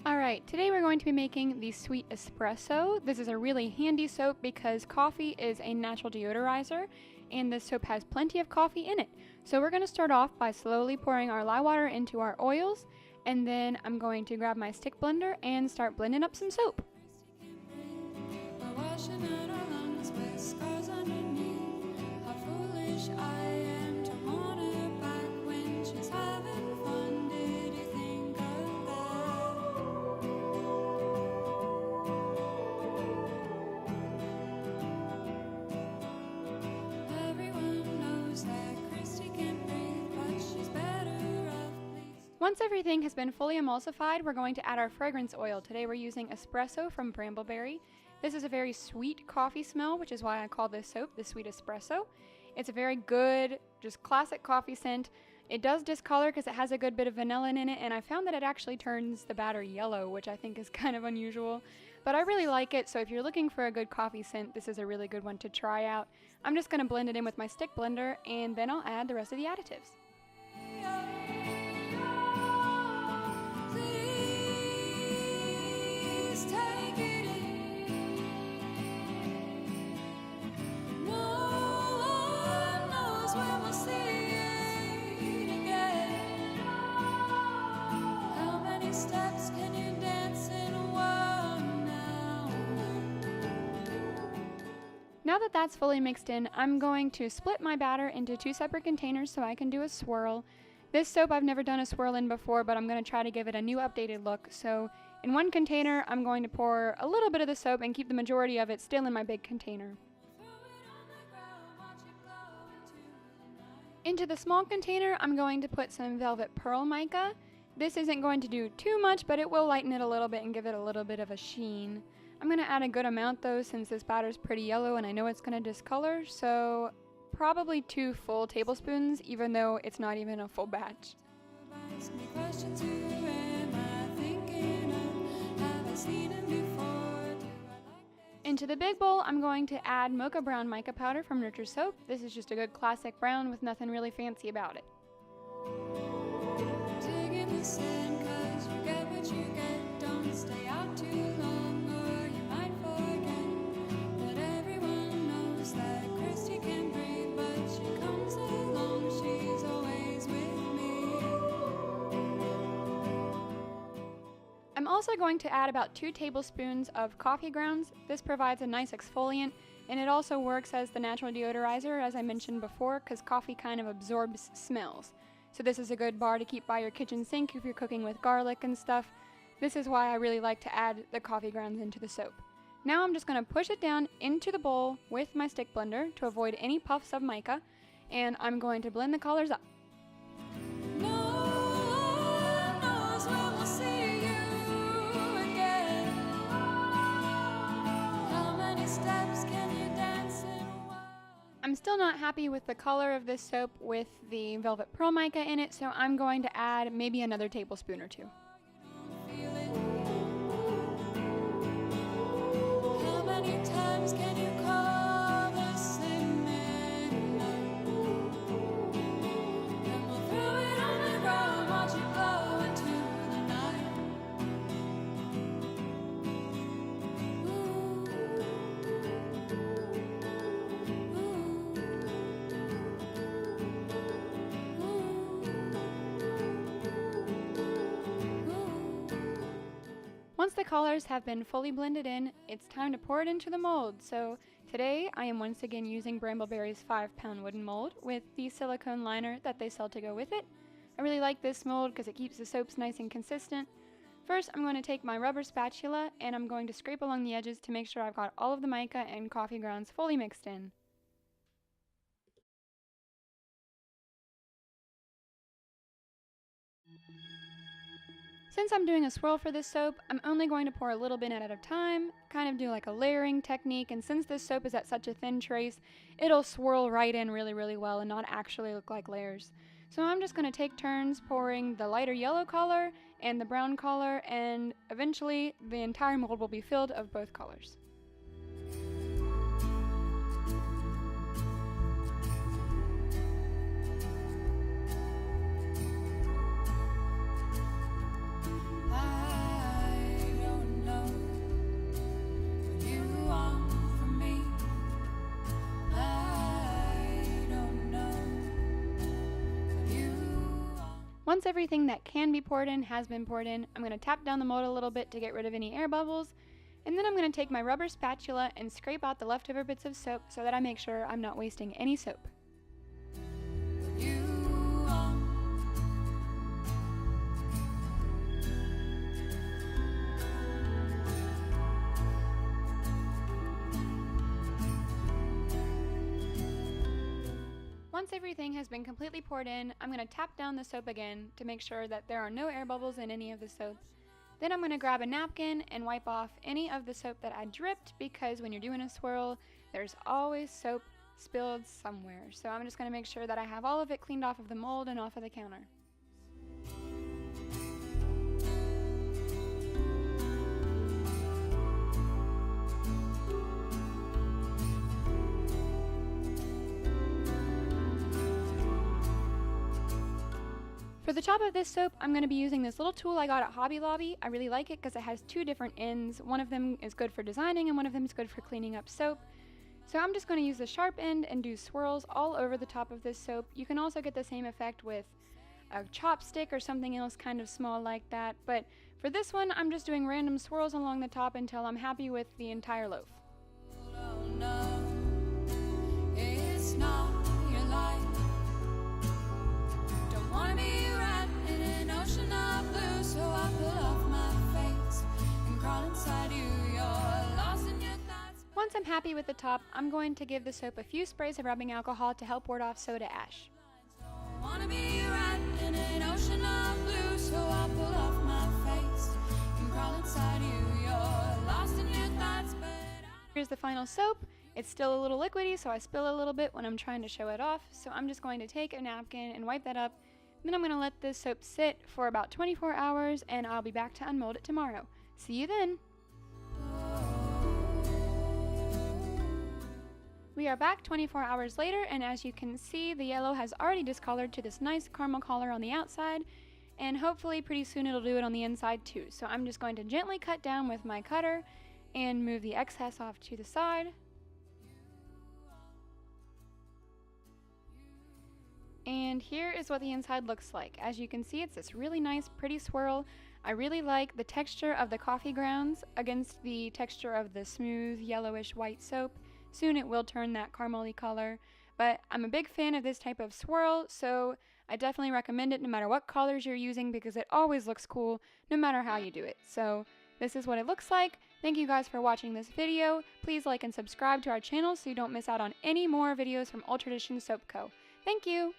Alright, today we're going to be making the Sweet Espresso. This is a really handy soap because coffee is a natural deodorizer and this soap has plenty of coffee in it. So we're going to start off by slowly pouring our lye water into our oils, and then I'm going to grab my stick blender and start blending up some soap. Once everything has been fully emulsified, we're going to add our fragrance oil. Today we're using Espresso from Brambleberry. This is a very sweet coffee smell, which is why I call this soap the Sweet Espresso. It's a very good, just classic coffee scent. It does discolor because it has a good bit of vanilla in it, and I found that it actually turns the batter yellow, which I think is kind of unusual. But I really like it, so if you're looking for a good coffee scent, this is a really good one to try out. I'm just going to blend it in with my stick blender, and then I'll add the rest of the additives. Now that that's fully mixed in, I'm going to split my batter into two separate containers so I can do a swirl. This soap I've never done a swirl in before, but I'm going to try to give it a new updated look. So in one container, I'm going to pour a little bit of the soap and keep the majority of it still in my big container. Into the small container, I'm going to put some velvet pearl mica. This isn't going to do too much, but it will lighten it a little bit and give it a little bit of a sheen. I'm going to add a good amount though, since this batter's pretty yellow and I know it's going to discolor, so probably 2 full tablespoons, even though it's not even a full batch. Into the big bowl, I'm going to add mocha brown mica powder from Nurture Soap. This is just a good classic brown with nothing really fancy about it. I'm also going to add about 2 tablespoons of coffee grounds. This provides a nice exfoliant, and it also works as the natural deodorizer, as I mentioned before, because coffee kind of absorbs smells. So this is a good bar to keep by your kitchen sink if you're cooking with garlic and stuff. This is why I really like to add the coffee grounds into the soap. Now I'm just going to push it down into the bowl with my stick blender to avoid any puffs of mica, and I'm going to blend the colors up. I'm still not happy with the color of this soap with the velvet pearl mica in it, so I'm going to add maybe another tablespoon or 2. Once the colors have been fully blended in, it's time to pour it into the mold. So today I am once again using Brambleberry's 5-pound wooden mold with the silicone liner that they sell to go with it. I really like this mold because it keeps the soaps nice and consistent. First, I'm going to take my rubber spatula and I'm going to scrape along the edges to make sure I've got all of the mica and coffee grounds fully mixed in. Since I'm doing a swirl for this soap, I'm only going to pour a little bit at a time, kind of do like a layering technique, and since this soap is at such a thin trace, it'll swirl right in really well and not actually look like layers. So I'm just going to take turns pouring the lighter yellow color and the brown color, and eventually the entire mold will be filled of both colors. Once everything that can be poured in has been poured in, I'm going to tap down the mold a little bit to get rid of any air bubbles, and then I'm going to take my rubber spatula and scrape out the leftover bits of soap so that I make sure I'm not wasting any soap. Once everything has been completely poured in, I'm going to tap down the soap again to make sure that there are no air bubbles in any of the soap. Then I'm going to grab a napkin and wipe off any of the soap that I dripped, because when you're doing a swirl, there's always soap spilled somewhere. So I'm just going to make sure that I have all of it cleaned off of the mold and off of the counter. For the top of this soap, I'm going to be using this little tool I got at Hobby Lobby. I really like it because it has two different ends. One of them is good for designing and one of them is good for cleaning up soap. So I'm just going to use the sharp end and do swirls all over the top of this soap. You can also get the same effect with a chopstick or something else kind of small like that. But for this one, I'm just doing random swirls along the top until I'm happy with the entire loaf. Oh, no, it's not your life. Don't want to be of blue, so I pull off my face and crawl inside you. You're lost in your thoughts. Once I'm happy with the top, I'm going to give the soap a few sprays of rubbing alcohol to help ward off soda ash. Don't want to be wrapped in an ocean of blue, so I pull off my face and crawl inside you. You're lost in your thoughts, but Here's the final soap. It's still a little liquidy, so I spill a little bit when I'm trying to show it off. So I'm just going to take a napkin and wipe that up. Then I'm going to let this soap sit for about 24 hours and I'll be back to unmold it tomorrow. See you then! We are back 24 hours later, and as you can see, the yellow has already discolored to this nice caramel color on the outside, and hopefully pretty soon it'll do it on the inside too. So I'm just going to gently cut down with my cutter and move the excess off to the side. And here is what the inside looks like. As you can see, it's this really nice, pretty swirl. I really like the texture of the coffee grounds against the texture of the smooth, yellowish white soap. Soon it will turn that caramely color, but I'm a big fan of this type of swirl, so I definitely recommend it no matter what colors you're using, because it always looks cool no matter how you do it. So this is what it looks like. Thank you guys for watching this video. Please like and subscribe to our channel so you don't miss out on any more videos from Ultradition Soap Co. Thank you!